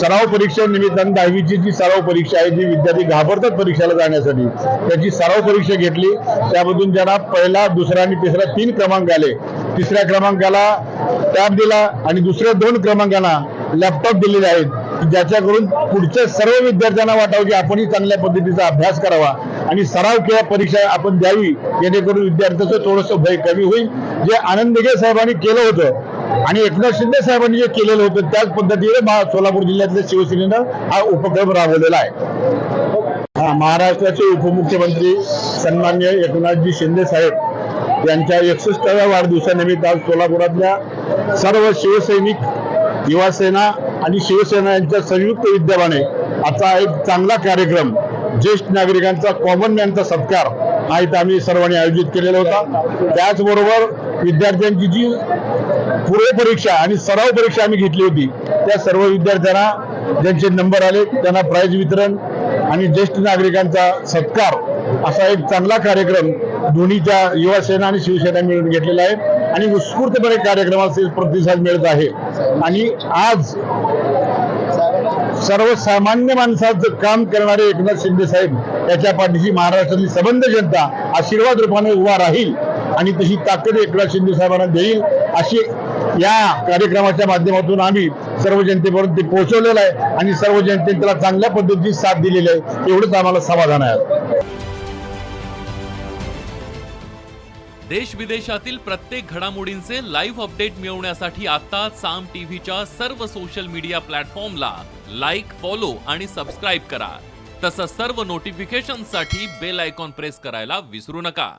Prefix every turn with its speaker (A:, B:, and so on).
A: सराव परीक्षा निमित्तानं 10वीची जी सराव परीक्षा आहे, जी विद्यार्थी घाबरतात परीक्षेला जाण्यासाठी, त्याची सराव परीक्षा घेतली। त्यामधून ज्यांना पहिला, दुसरा आणि तिसरा 3 क्रमांक आले, तिसऱ्या क्रमांकाला टॅब दिला आणि दुसऱ्या 2 क्रमांकांना लॅपटॉप दिलेले आहेत, ज्याच्याकडून पुढच्या सर्व विद्यार्थ्यांना वाटावं की आपणही चांगल्या पद्धतीचा अभ्यास करावा आणि सराव किंवा परीक्षा आपण द्यावी, जेणेकरून विद्यार्थ्याचं थोडंसं भय कमी होईल। जे आनंद दिघे साहेबांनी केलं होतं आणि एकनाथ शिंदे साहेबांनी जे केलेलं होतं, त्याच पद्धतीने सोलापूर जिल्ह्यातल्या शिवसेनेनं हा उपक्रम राबवलेला आहे। महाराष्ट्राचे उपमुख्यमंत्री सन्माननीय एकनाथजी शिंदे साहेब यांच्या 61व्या वाढदिवसानिमित्त आज सोलापुरातल्या सर्व शिवसैनिक, युवासेना आणि शिवसेना यांच्या संयुक्त विद्यमाने आता एक चांगला कार्यक्रम, ज्येष्ठ नागरिकांचा, कॉमन मॅनचा सत्कार हा इथं आम्ही सर्वांनी आयोजित केलेला होता। त्याचबरोबर विद्यार्थ्यांची जी पूर्व परीक्षा आणि सराव परीक्षा आम्ही घेतली होती, त्या सर्व विद्यार्थ्यांना ज्यांचे नंबर आले त्यांना प्राइज वितरण आणि ज्येष्ठ नागरिकांचा सत्कार असा एक चांगला कार्यक्रम दोन्हीच्या युवासेना आणि शिवसेना मिळून घेतलेला आहे आणि उत्स्फूर्तपणे कार्यक्रमाचे प्रतिसाद मिळत आहे। आणि आज सर्वसामान्य माणसाचं काम करणारे एकनाथ शिंदे साहेब याच्या पाठीशी महाराष्ट्रातली सबंध जनता आशीर्वाद रूपाने उभा राहील आणि तशी ताकद एकनाथ शिंदे साहेबांना देईल, अशी या कार्यक्रमाच्या माध्यमातून आम्ही सर्व जनतेपर्यंत ते पोहोचवलेलं आहे आणि सर्व जनतेने त्याला चांगल्या पद्धतीची साथ दिलेली आहे, एवढंच आम्हाला समाधान आहे।
B: देश विदेशातील प्रत्येक घडामोडींचे लाईव्ह अपडेट मिळवण्यासाठी आता साम टीव्हीच्या सर्व सोशल मीडिया प्लॅटफॉर्मला लाईक, फॉलो आणि सबस्क्राईब करा। तसंच सर्व नोटिफिकेशनसाठी बेल आयकॉन प्रेस करायला विसरू नका।